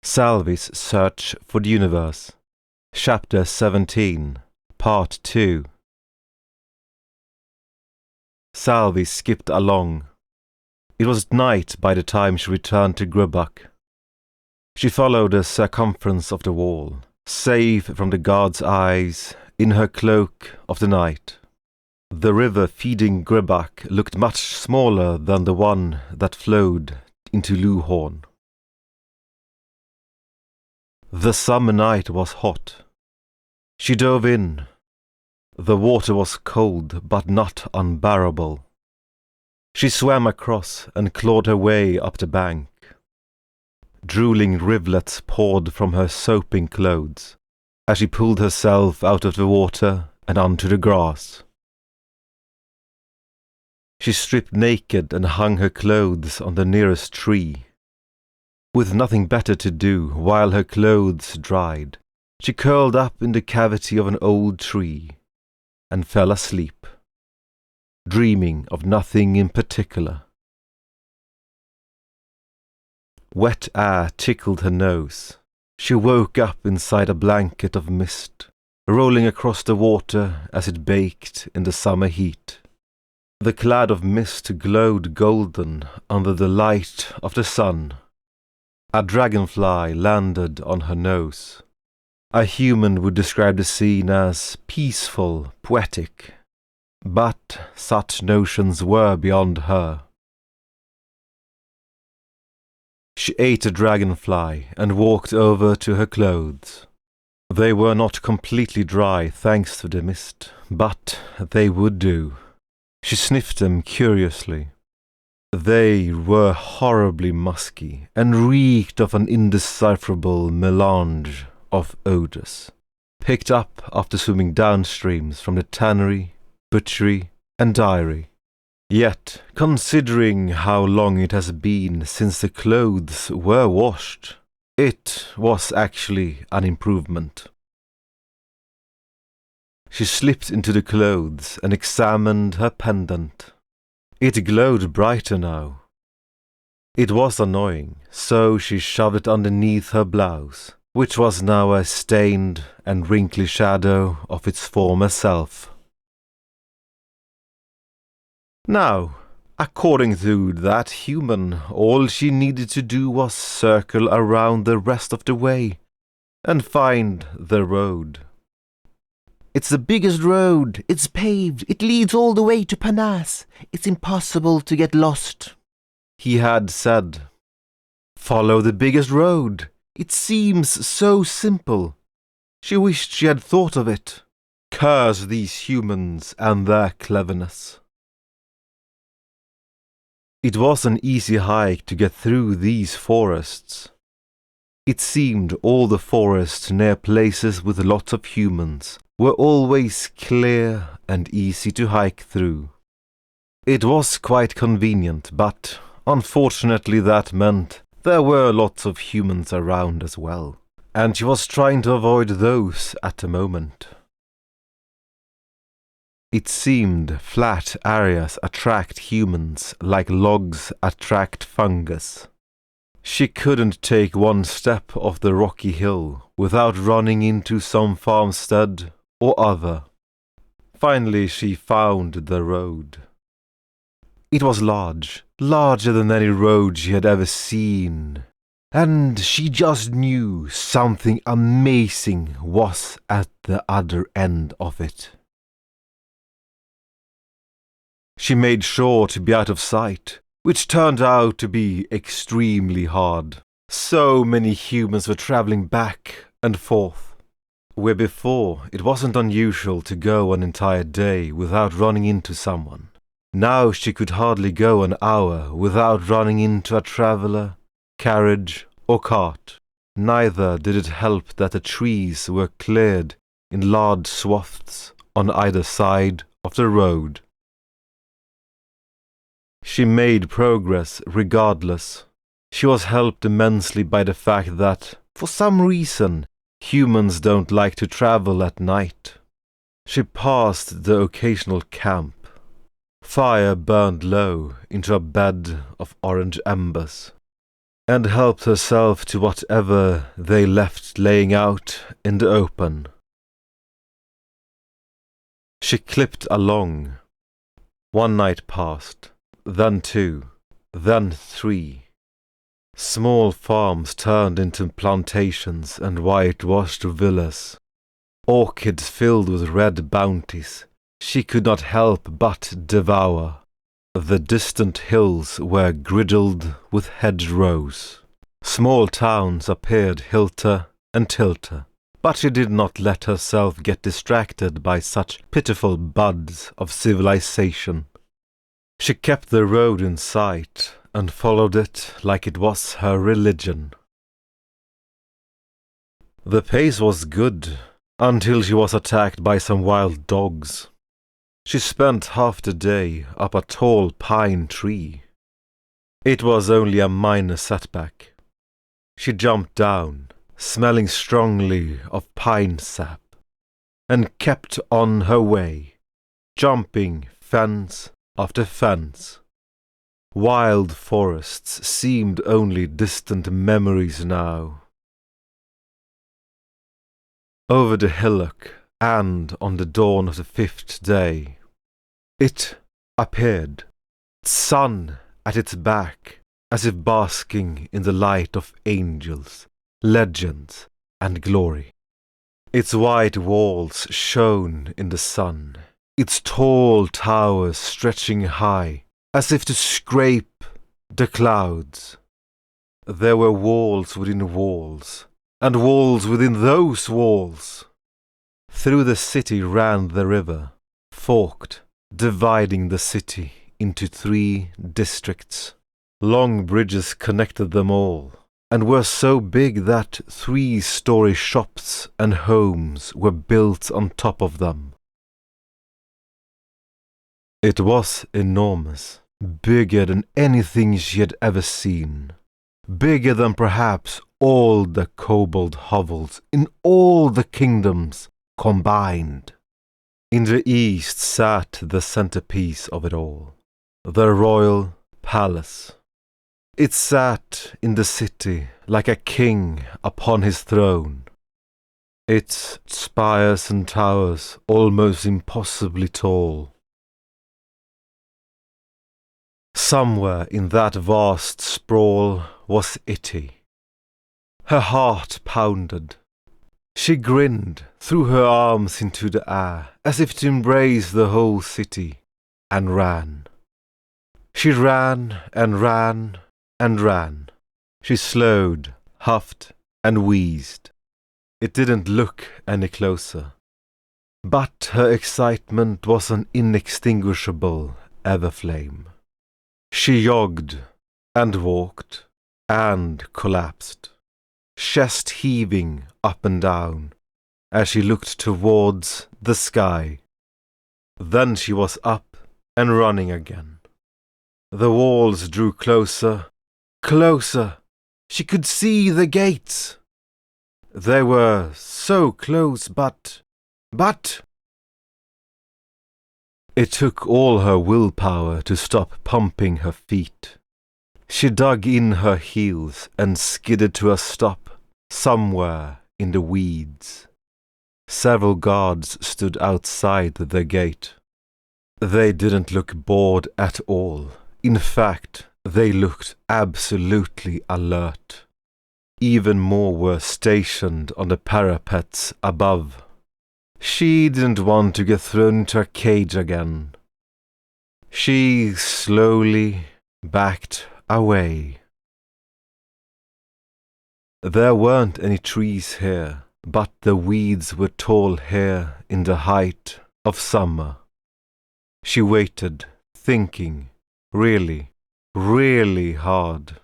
Salvi's Search for the Universe, Chapter 17, Part 2. Salvi skipped along. It was night by the time she returned to Grubbuck. She followed the circumference of the wall, safe from the guard's eyes, in her cloak of the night. The river feeding Grubbuck looked much smaller than the one that flowed into Luhorn. The summer night was hot. She dove in. The water was cold, but not unbearable. She swam across and clawed her way up the bank. Drooling rivulets poured from her soaping clothes as she pulled herself out of the water and onto the grass. She stripped naked and hung her clothes on the nearest tree. With nothing better to do while her clothes dried, she curled up in the cavity of an old tree and fell asleep, dreaming of nothing in particular. Wet air tickled her nose. She woke up inside a blanket of mist, rolling across the water as it baked in the summer heat. The cloud of mist glowed golden under the light of the sun. A dragonfly landed on her nose. A human would describe the scene as peaceful, poetic, but such notions were beyond her. She ate a dragonfly and walked over to her clothes. They were not completely dry thanks to the mist, but they would do. She sniffed them curiously. They were horribly musky and reeked of an indecipherable melange of odours, picked up after swimming downstreams from the tannery, butchery, and dairy. Yet, considering how long it has been since the clothes were washed, it was actually an improvement. She slipped into the clothes and examined her pendant. It glowed brighter now. It was annoying, so she shoved it underneath her blouse, which was now a stained and wrinkly shadow of its former self. Now, according to that human, all she needed to do was circle around the rest of the way and find the road. It's the biggest road. It's paved. It leads all the way to Panesse. It's impossible to get lost, he had said. Follow the biggest road. It seems so simple. She wished she had thought of it. Curse these humans and their cleverness. It was an easy hike to get through these forests. It seemed all the forests near places with lots of humans were always clear and easy to hike through. It was quite convenient, but unfortunately that meant there were lots of humans around as well, and she was trying to avoid those at the moment. It seemed flat areas attract humans like logs attract fungus. She couldn't take one step off the rocky hill without running into some farmstead or other. Finally she found the road. It was large, larger than any road she had ever seen, and she just knew something amazing was at the other end of it. She made sure to be out of sight, which turned out to be extremely hard. So many humans were travelling back and forth. Where before it wasn't unusual to go an entire day without running into someone. Now she could hardly go an hour without running into a traveller, carriage, or cart. Neither did it help that the trees were cleared in large swaths on either side of the road. She made progress regardless. She was helped immensely by the fact that, for some reason, humans don't like to travel at night. She passed the occasional camp. Fire burned low into a bed of orange embers. and helped herself to whatever they left laying out in the open. She clipped along. One night passed, then 2, then 3. Small farms turned into plantations and whitewashed villas. Orchids filled with red bounties she could not help but devour. The distant hills were griddled with hedgerows. Small towns appeared hilter and tilter, but she did not let herself get distracted by such pitiful buds of civilization. She kept the road in sight and followed it like it was her religion. The pace was good until she was attacked by some wild dogs. She spent half the day up a tall pine tree. It was only a minor setback. She jumped down, smelling strongly of pine sap, and kept on her way, jumping fence after fence. Wild forests seemed only distant memories now. Over the hillock, and on the dawn of the 5th day, it appeared, sun at its back, as if basking in the light of angels, legends, and glory. Its white walls shone in the sun, its tall towers stretching high, as if to scrape the clouds. There were walls within walls, and walls within those walls. Through the city ran the river, forked, dividing the city into 3 districts. Long bridges connected them all, and were so big that 3-story shops and homes were built on top of them. It was enormous, bigger than anything she had ever seen, bigger than perhaps all the kobold hovels in all the kingdoms combined. In the east sat the centerpiece of it all, the royal palace. It sat in the city like a king upon his throne, its spires and towers almost impossibly tall. Somewhere in that vast sprawl was Itty. Her heart pounded. She grinned, threw her arms into the air, as if to embrace the whole city, and ran. She ran and ran and ran. She slowed, huffed, and wheezed. It didn't look any closer. But her excitement was an inextinguishable everflame. She jogged, and walked, and collapsed, chest heaving up and down, as she looked towards the sky. Then she was up and running again. The walls drew closer, closer. She could see the gates. They were so close, but... It took all her willpower to stop pumping her feet. She dug in her heels and skidded to a stop somewhere in the weeds. Several guards stood outside the gate. They didn't look bored at all. In fact, they looked absolutely alert. Even more were stationed on the parapets above. She didn't want to get thrown into a cage again. She slowly backed away. There weren't any trees here, but the weeds were tall here in the height of summer. She waited, thinking, really, really hard.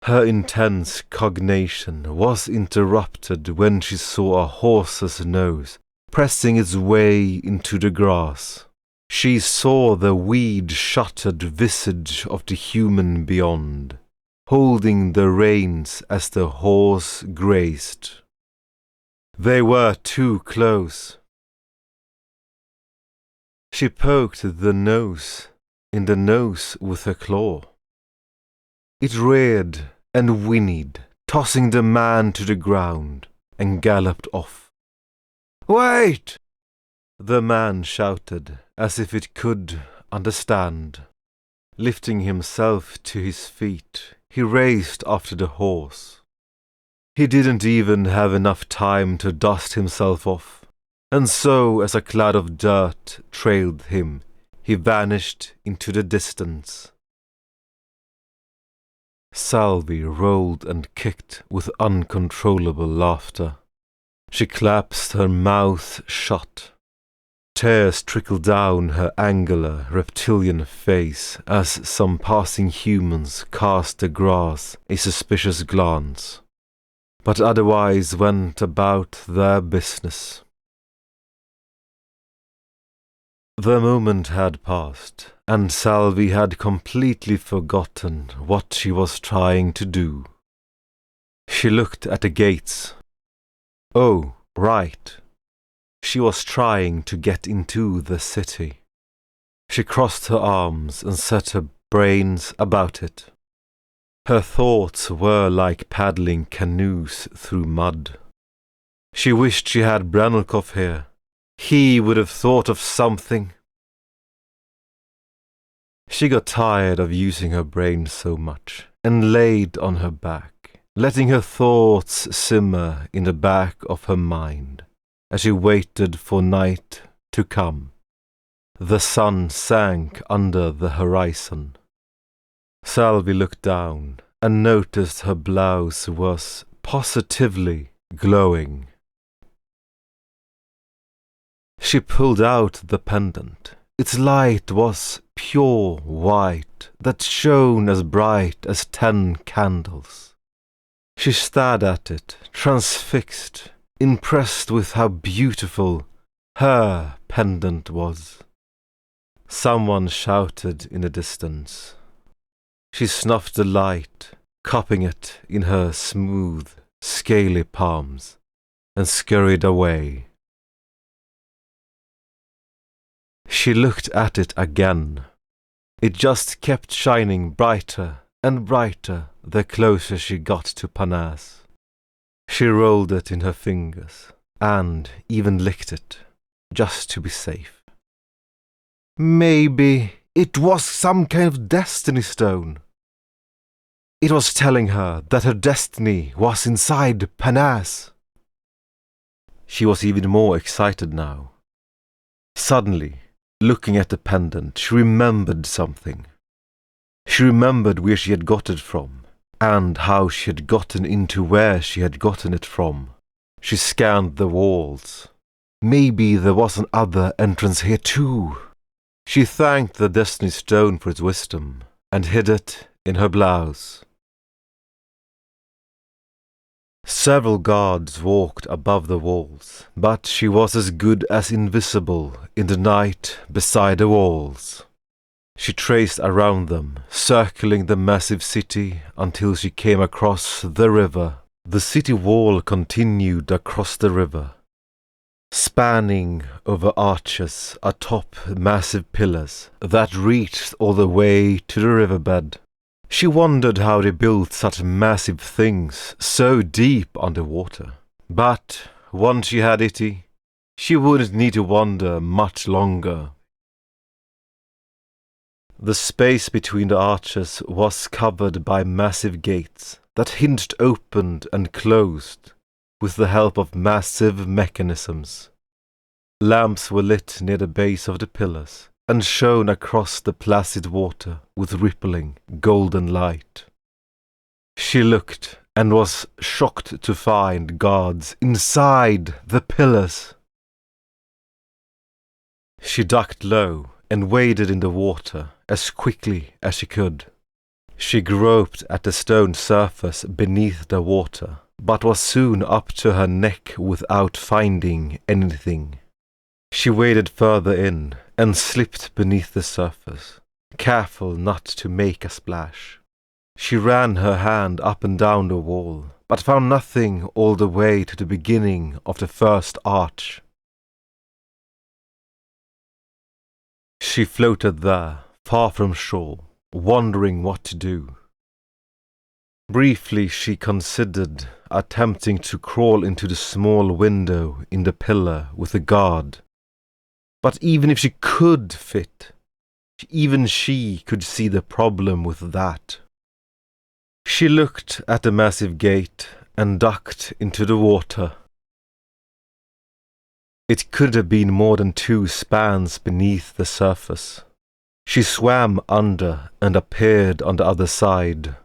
Her intense cognition was interrupted when she saw a horse's nose pressing its way into the grass. She saw the weed-shuttered visage of the human beyond, holding the reins as the horse grazed. They were too close. She poked the nose in the nose with her claw. It reared and whinnied, tossing the man to the ground, and galloped off. "Wait!" the man shouted, as if it could understand. Lifting himself to his feet, he raced after the horse. He didn't even have enough time to dust himself off, and so as a cloud of dirt trailed him, he vanished into the distance. Salvi rolled and kicked with uncontrollable laughter. She clasped her mouth shut. Tears trickled down her angular, reptilian face as some passing humans cast across a suspicious glance, but otherwise went about their business. The moment had passed, and Salvi had completely forgotten what she was trying to do. She looked at the gates. Oh, right. She was trying to get into the city. She crossed her arms and set her brains about it. Her thoughts were like paddling canoes through mud. She wished she had Branilkov here. He would have thought of something. She got tired of using her brain so much and laid on her back, letting her thoughts simmer in the back of her mind as she waited for night to come. The sun sank under the horizon. Salvi looked down and noticed her blouse was positively glowing. She pulled out the pendant. Its light was pure white that shone as bright as 10 candles. She stared at it, transfixed, impressed with how beautiful her pendant was. Someone shouted in the distance. She snuffed the light, cupping it in her smooth, scaly palms, and scurried away. She looked at it again. It just kept shining brighter and brighter the closer she got to Panesse. She rolled it in her fingers, and even licked it, just to be safe. Maybe it was some kind of destiny stone. It was telling her that her destiny was inside Panesse. She was even more excited now. Suddenly, looking at the pendant, she remembered something. She remembered where she had got it from, and how she had gotten into where she had gotten it from. She scanned the walls. Maybe there was another entrance here too. She thanked the Destiny Stone for its wisdom, and hid it in her blouse. Several guards walked above the walls, but she was as good as invisible in the night beside the walls. She traced around them, circling the massive city until she came across the river. The city wall continued across the river, spanning over arches atop massive pillars that reached all the way to the riverbed. She wondered how they built such massive things so deep underwater. But once she had it, she wouldn't need to wonder much longer. The space between the arches was covered by massive gates that hinged open and closed with the help of massive mechanisms. Lamps were lit near the base of the pillars and shone across the placid water with rippling golden light. She looked and was shocked to find guards inside the pillars. She ducked low and waded in the water as quickly as she could. She groped at the stone surface beneath the water, but was soon up to her neck without finding anything. She waded further in and slipped beneath the surface, careful not to make a splash. She ran her hand up and down the wall, but found nothing all the way to the beginning of the first arch. She floated there, far from shore, wondering what to do. Briefly she considered attempting to crawl into the small window in the pillar with the guard. But even if she could fit, even she could see the problem with that. She looked at the massive gate and ducked into the water. It could have been more than 2 spans beneath the surface. She swam under and appeared on the other side.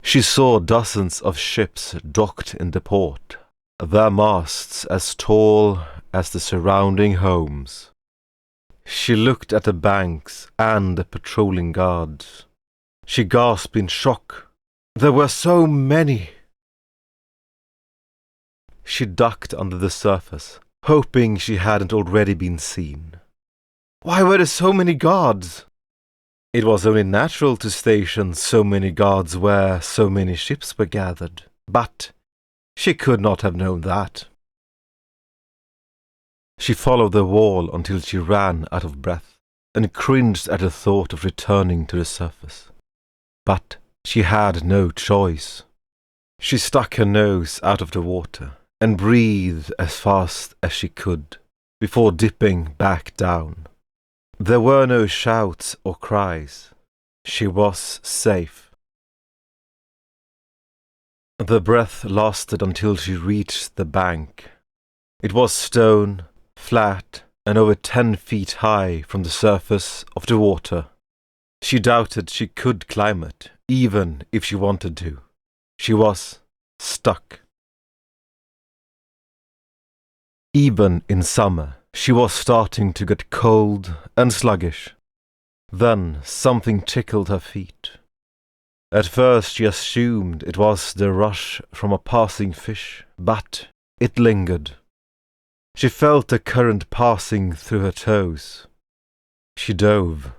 She saw dozens of ships docked in the port, their masts as tall as the surrounding homes. She looked at the banks and the patrolling guards. She gasped in shock. There were so many! She ducked under the surface, hoping she hadn't already been seen. Why were there so many guards? It was only natural to station so many guards where so many ships were gathered, but she could not have known that. She followed the wall until she ran out of breath and cringed at the thought of returning to the surface. But she had no choice. She stuck her nose out of the water and breathed as fast as she could before dipping back down. There were no shouts or cries. She was safe. The breath lasted until she reached the bank. It was stone, flat, and over 10 feet high from the surface of the water. She doubted she could climb it, even if she wanted to. She was stuck. Even in summer, she was starting to get cold and sluggish. Then something tickled her feet. At first she assumed it was the rush from a passing fish, but it lingered. She felt the current passing through her toes. She dove.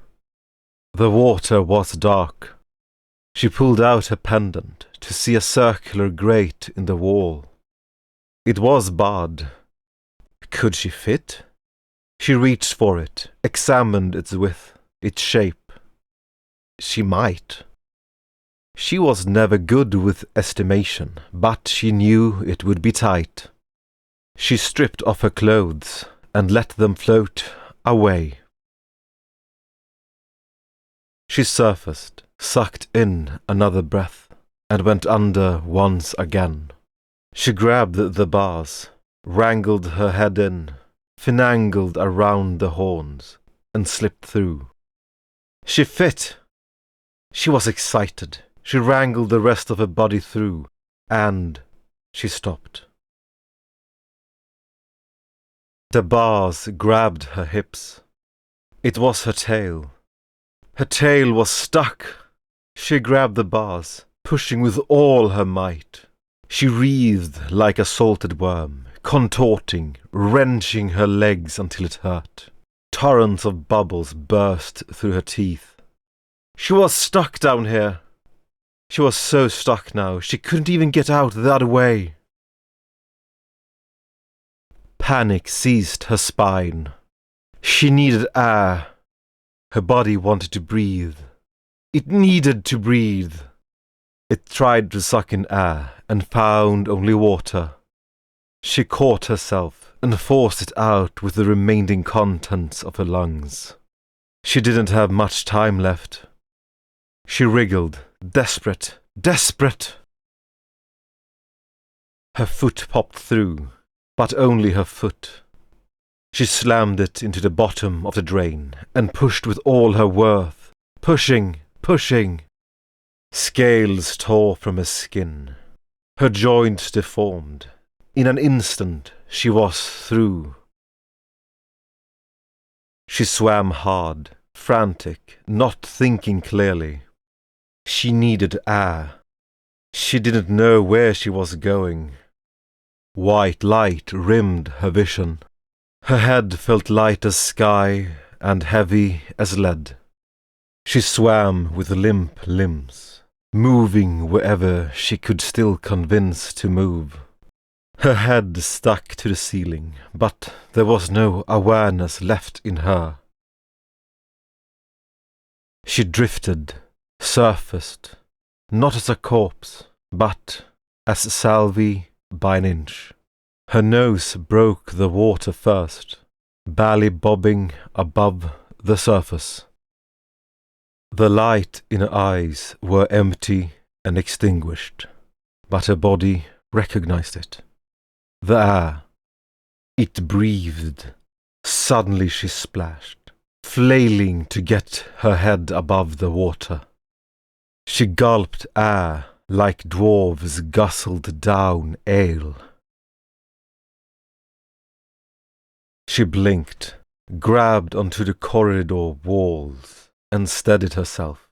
The water was dark. She pulled out her pendant to see a circular grate in the wall. It was barred. Could she fit? She reached for it, examined its width, its shape. She might. She was never good with estimation, but she knew it would be tight. She stripped off her clothes and let them float away. She surfaced, sucked in another breath, and went under once again. She grabbed the bars, wrangled her head in, finangled around the horns, and slipped through. She fit! She was excited. She wrangled the rest of her body through, and she stopped. The bars grabbed her hips. It was her tail. Her tail was stuck. She grabbed the bars, pushing with all her might. She writhed like a salted worm, contorting, wrenching her legs until it hurt. Torrents of bubbles burst through her teeth. She was stuck down here. She was so stuck now, she couldn't even get out the other way. Panic seized her spine. She needed air. Her body wanted to breathe. It needed to breathe. It tried to suck in air and found only water. She caught herself and forced it out with the remaining contents of her lungs. She didn't have much time left. She wriggled, desperate, desperate. Her foot popped through, but only her foot. She slammed it into the bottom of the drain and pushed with all her worth, pushing, pushing. Scales tore from her skin. Her joints deformed. In an instant, she was through. She swam hard, frantic, not thinking clearly. She needed air. She didn't know where she was going. White light rimmed her vision. Her head felt light as sky and heavy as lead. She swam with limp limbs, moving wherever she could still convince to move. Her head stuck to the ceiling, but there was no awareness left in her. She drifted, surfaced, not as a corpse, but as Salvi by an inch. Her nose broke the water first, barely bobbing above the surface. The light in her eyes were empty and extinguished, but her body recognized it. The air. It breathed. Suddenly she splashed, flailing to get her head above the water. She gulped air like dwarves guzzled down ale. She blinked, grabbed onto the corridor walls, and steadied herself.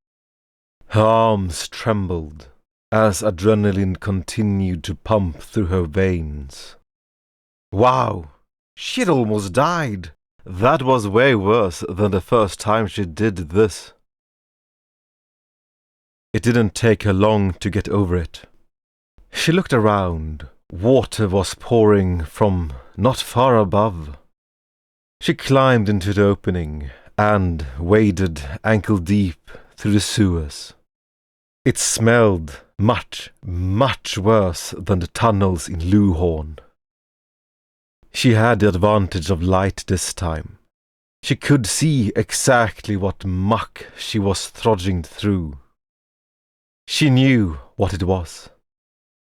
Her arms trembled as adrenaline continued to pump through her veins. Wow! She'd almost died! That was way worse than the first time she did this. It didn't take her long to get over it. She looked around. Water was pouring from not far above. She climbed into the opening and waded ankle-deep through the sewers. It smelled much, much worse than the tunnels in Luhorn. She had the advantage of light this time. She could see exactly what muck she was trudging through. She knew what it was.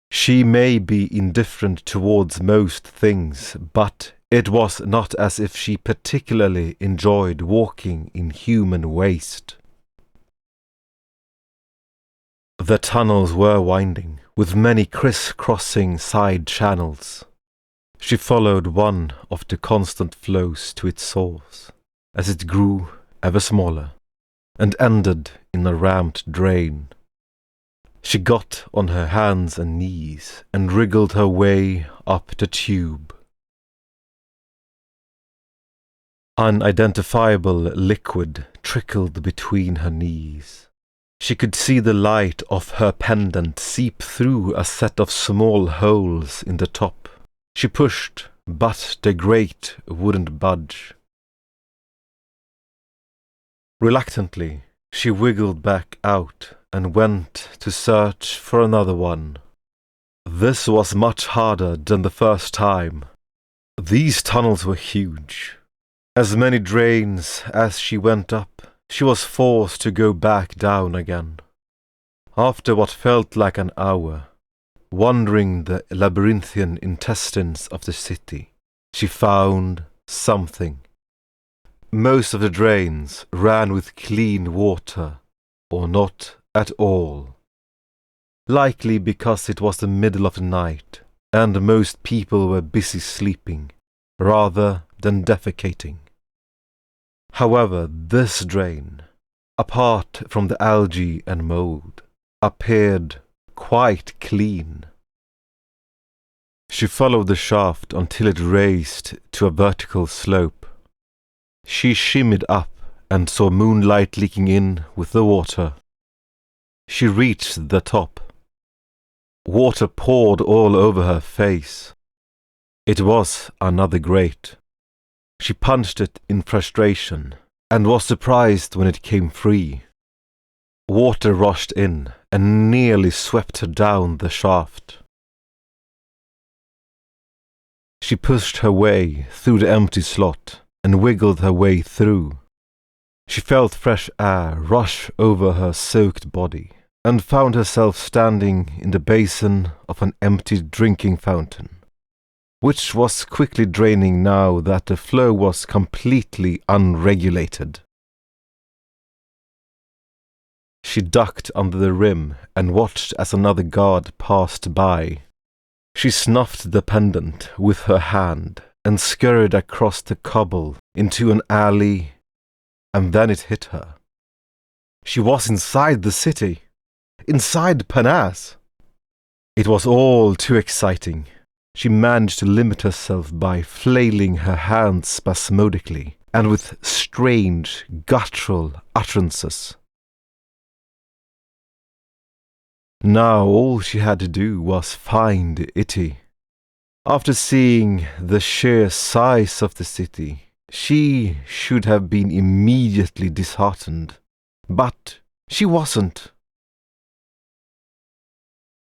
She may be indifferent towards most things, but it was not as if she particularly enjoyed walking in human waste. The tunnels were winding, with many criss-crossing side channels. She followed one of the constant flows to its source, as it grew ever smaller, and ended in a ramped drain. She got on her hands and knees and wriggled her way up the tube. Unidentifiable liquid trickled between her knees. She could see the light of her pendant seep through a set of small holes in the top. She pushed, but the grate wouldn't budge. Reluctantly, she wiggled back out and went to search for another one. This was much harder than the first time. These tunnels were huge. As many drains as she went up, she was forced to go back down again. After what felt like an hour, wandering the labyrinthian intestines of the city, she found something. Most of the drains ran with clean water, or not at all. Likely because it was the middle of the night, and most people were busy sleeping, rather than defecating. However, this drain, apart from the algae and mold, appeared quite clean. She followed the shaft until it raised to a vertical slope. She shimmied up and saw moonlight leaking in with the water. She reached the top. Water poured all over her face. It was another grate. She punched it in frustration and was surprised when it came free. Water rushed in and nearly swept her down the shaft. She pushed her way through the empty slot and wiggled her way through. She felt fresh air rush over her soaked body and found herself standing in the basin of an empty drinking fountain, which was quickly draining now that the flow was completely unregulated. She ducked under the rim and watched as another guard passed by. She snuffed the pendant with her hand and scurried across the cobble into an alley, and then it hit her. She was inside the city, inside Panesse. It was all too exciting. She managed to limit herself by flailing her hands spasmodically and with strange, guttural utterances. Now all she had to do was find Itty. After seeing the sheer size of the city, she should have been immediately disheartened. But she wasn't.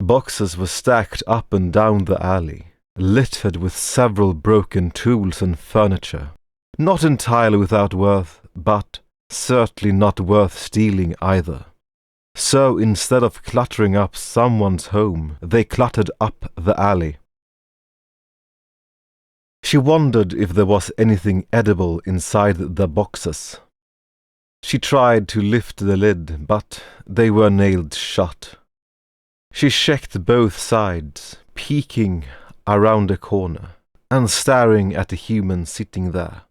Boxes were stacked up and down the alley, littered with several broken tools and furniture, not entirely without worth, but certainly not worth stealing either. So instead of cluttering up someone's home, they cluttered up the alley. She wondered if there was anything edible inside the boxes. She tried to lift the lid, but they were nailed shut. She checked both sides, peeking around a corner and staring at the human sitting there.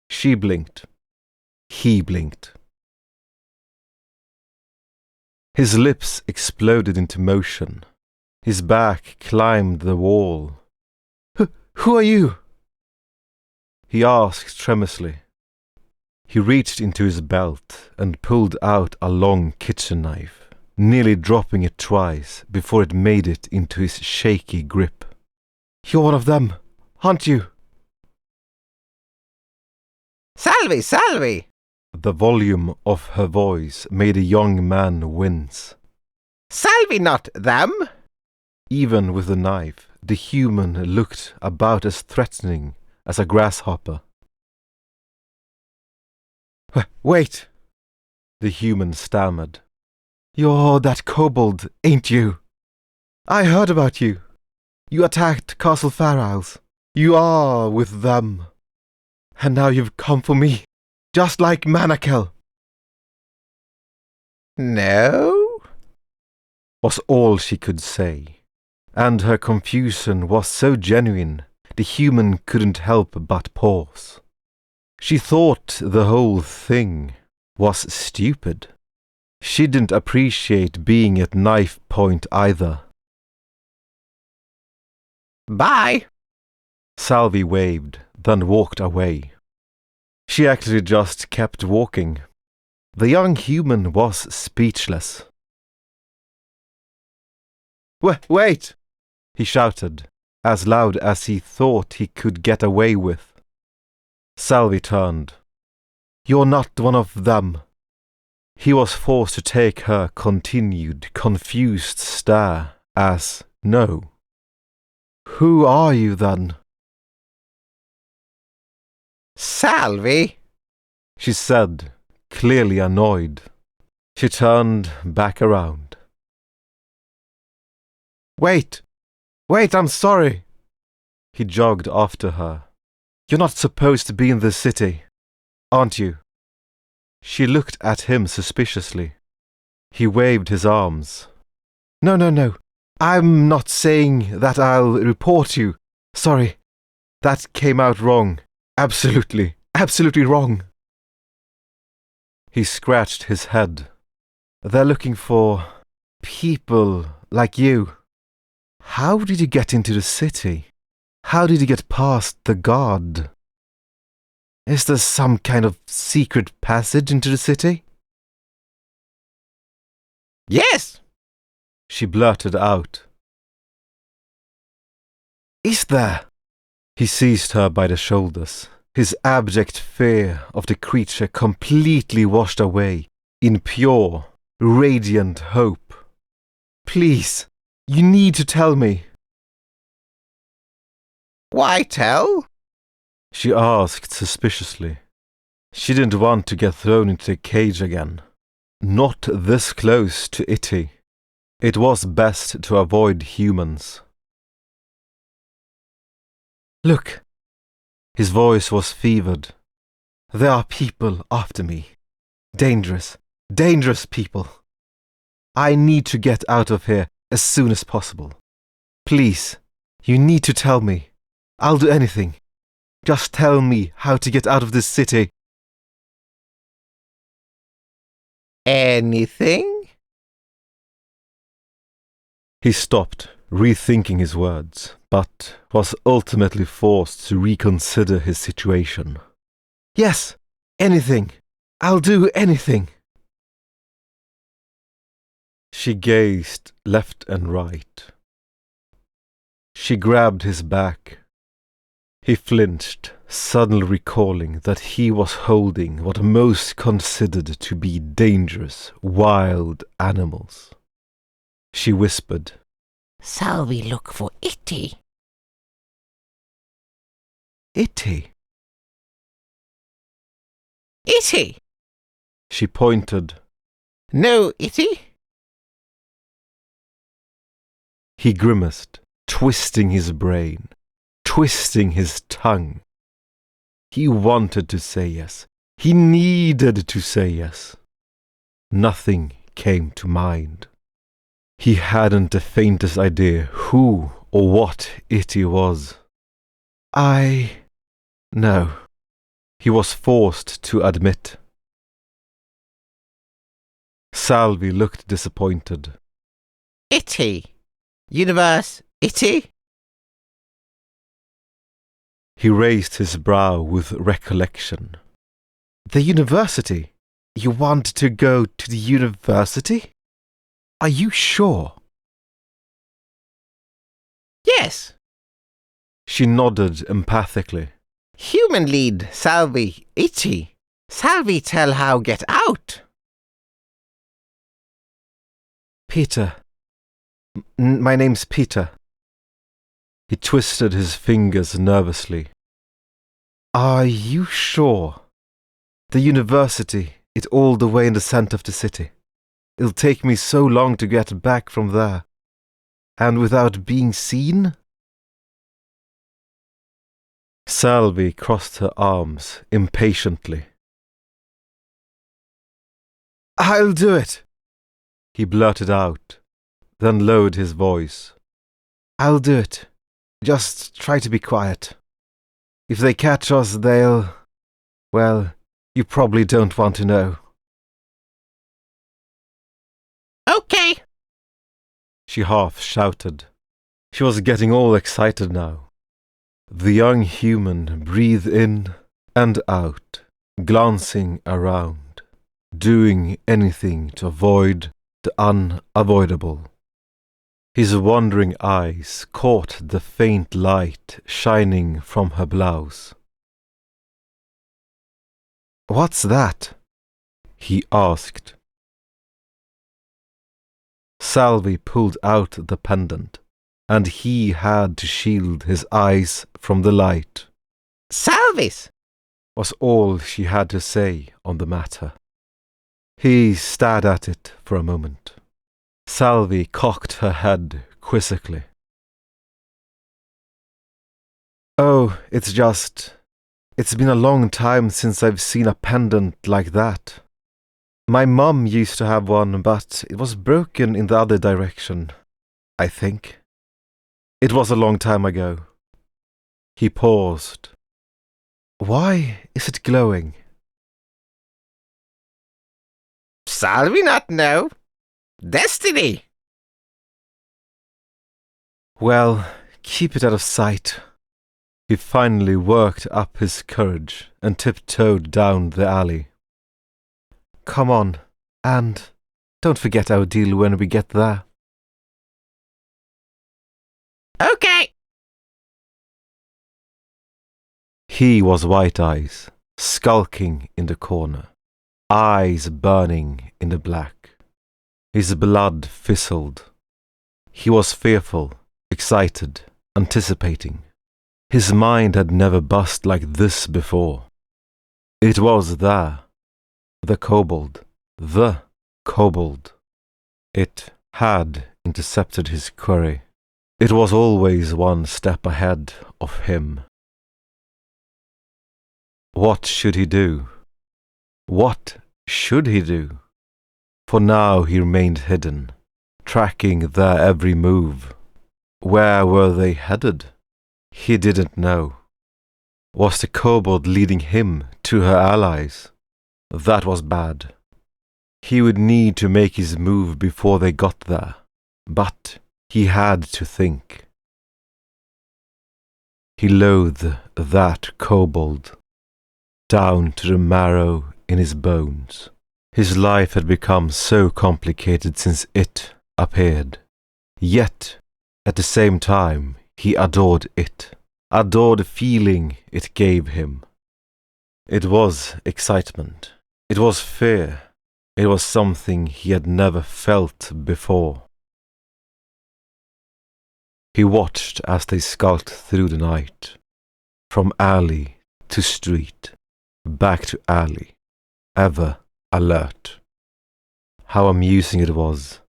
She blinked. He blinked. His lips exploded into motion. His back climbed the wall. Who are you?" he asked tremulously. He reached into his belt and pulled out a long kitchen knife, nearly dropping it twice before it made it into his shaky grip. "You're one of them, aren't you?" "Salvi, Salvi!" The volume of her voice made a young man wince. "Salvi, not them!" Even with the knife, the human looked about as threatening as a grasshopper. "Wait," the human stammered. "You're that kobold, ain't you? I heard about you. You attacked Castle Fairhouse. You are with them. And now you've come for me, just like Manakel." "No," was all she could say, and her confusion was so genuine the human couldn't help but pause. She thought the whole thing was stupid. She didn't appreciate being at knife point either. "Bye." Salvi waved, then walked away. She actually just kept walking. The young human was speechless. Wait!" he shouted, as loud as he thought he could get away with. Salvi turned. "You're not one of them." He was forced to take her continued, confused stare as no. "Who are you then?" "Salvi," she said, clearly annoyed. She turned back around. Wait, I'm sorry." He jogged after her. "You're not supposed to be in this city, aren't you?" She looked at him suspiciously. He waved his arms. No. I'm not saying that I'll report you. Sorry. That came out wrong. Absolutely wrong." He scratched his head. "They're looking for people like you. How did you get into the city? How did you get past the guard? Is there some kind of secret passage into the city?" "Yes," she blurted out. "Is there?" He seized her by the shoulders, his abject fear of the creature completely washed away in pure, radiant hope. "Please, you need to tell me." "Why tell?" she asked suspiciously. She didn't want to get thrown into a cage again. Not this close to Itty. It was best to avoid humans. "Look." His voice was fevered. "There are people after me. Dangerous people. I need to get out of here as soon as possible. Please, you need to tell me. I'll do anything. Just tell me how to get out of this city." "Anything?" He stopped, rethinking his words, but was ultimately forced to reconsider his situation. "Yes, anything. I'll do anything." She gazed left and right. She grabbed his back. He flinched, suddenly recalling that he was holding what most considered to be dangerous, wild animals. she whispered. Salvi, look for Itty. Itty? Itty! She pointed. No, Itty? He grimaced, twisting his brain, twisting his tongue. He wanted to say yes. He needed to say yes. Nothing came to mind. He hadn't the faintest idea who or what Itty was. No, he was forced to admit. Salvi looked disappointed. Itty. Universe, Itty? He raised his brow with recollection. The university? You want to go to the university? Are you sure? Yes. She nodded empathically. Human lead, Salvi, Itty. Salvi tell how get out. Peter. My name's Peter. He twisted his fingers nervously. Are you sure? The university, it's all the way in the center of the city. It'll take me so long to get back from there. And without being seen? Salvi crossed her arms impatiently. I'll do it, he blurted out, then lowered his voice. I'll do it. Just try to be quiet. If they catch us, they'll... Well, you probably don't want to know. Okay. She half shouted. She was getting all excited now. The young human breathed in and out, glancing around, doing anything to avoid the unavoidable. His wandering eyes caught the faint light shining from her blouse. What's that? He asked. Salvi pulled out the pendant, and he had to shield his eyes from the light. Salvis! Was all she had to say on the matter. He stared at it for a moment. Salvi cocked her head quizzically. Oh, it's been a long time since I've seen a pendant like that. My mum used to have one, but it was broken in the other direction, I think. It was a long time ago. He paused. Why is it glowing? Salvi not know. Destiny! Well, keep it out of sight. He finally worked up his courage and tiptoed down the alley. Come on, and don't forget our deal when we get there. Okay. He was White Eyes, skulking in the corner, eyes burning in the black. His blood fizzled. He was fearful, excited, anticipating. His mind had never buzzed like this before. It was there. The kobold. It had intercepted his query. It was always one step ahead of him. What should he do? What should he do? For now he remained hidden, tracking their every move. Where were they headed? He didn't know. Was the kobold leading him to her allies? That was bad. He would need to make his move before they got there, but he had to think. He loathed that kobold, down to the marrow in his bones. His life had become so complicated since it appeared. Yet, at the same time, he adored it, adored the feeling it gave him. It was excitement. It was fear. It was something he had never felt before. He watched as they skulked through the night, from alley to street, back to alley, ever alert. How amusing it was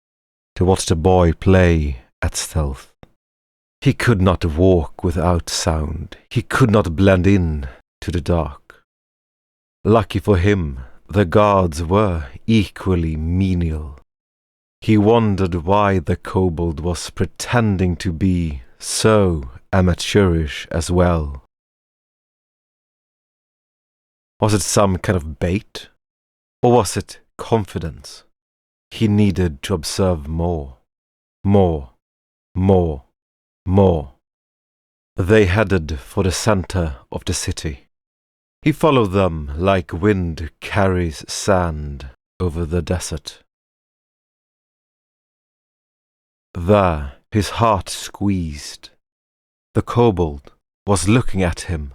to watch the boy play at stealth. He could not walk without sound. He could not blend in to the dark. Lucky for him, the guards were equally menial. He wondered why the kobold was pretending to be so amateurish as well. Was it some kind of bait? Or was it confidence? He needed to observe more. More. They headed for the center of the city. He followed them like wind carries sand over the desert. There, his heart squeezed. The kobold was looking at him.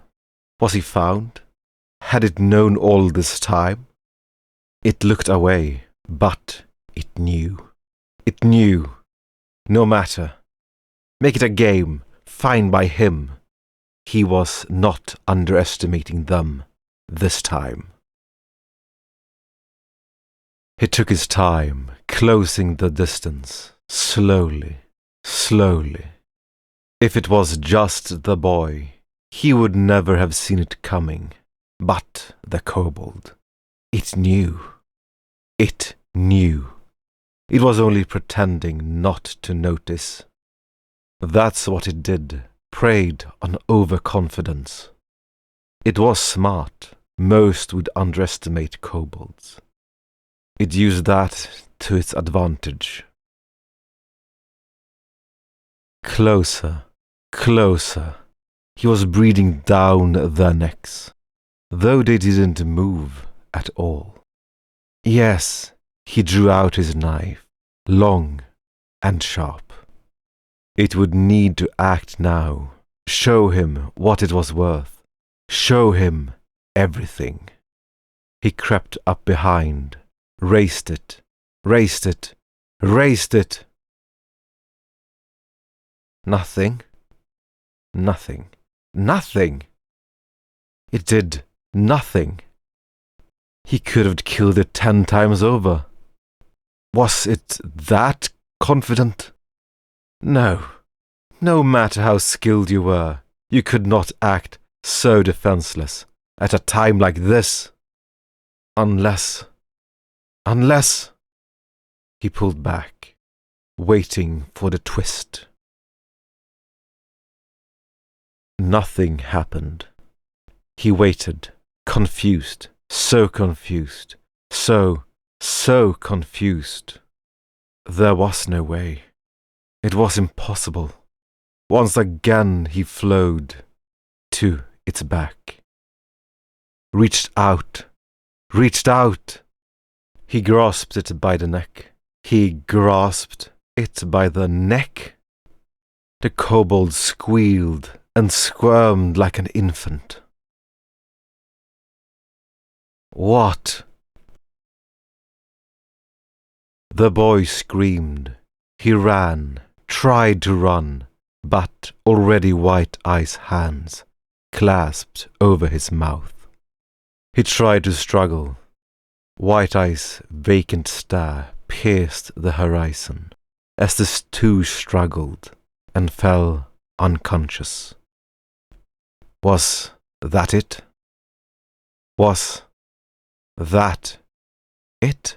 Was he found? Had it known all this time? It looked away, but it knew. It knew. No matter. Make it a game, fine by him. He was not underestimating them this time. He took his time, closing the distance, slowly. If it was just the boy, he would never have seen it coming. But the kobold, it knew. It knew. It was only pretending not to notice. That's what it did, preyed on overconfidence. It was smart. Most would underestimate kobolds. It used that to its advantage. Closer. He was breathing down their necks, though they didn't move at all. Yes, he drew out his knife, long and sharp. It would need to act now, show him what it was worth, show him everything. He crept up behind, raised it. Nothing. It did nothing. He could have killed it 10 times over. Was it that confident? No. No matter how skilled you were, you could not act so defenseless at a time like this. Unless... He pulled back, waiting for the twist. Nothing happened. He waited, confused, so confused, so confused. There was no way. It was impossible. Once again he flowed to its back. Reached out. He grasped it by the neck. The kobold squealed and squirmed like an infant. What? The boy screamed. He ran, tried to run, but already White Eye's hands clasped over his mouth. He tried to struggle. White Eye's vacant stare pierced the horizon as the two struggled and fell unconscious. Was that it? Was that it?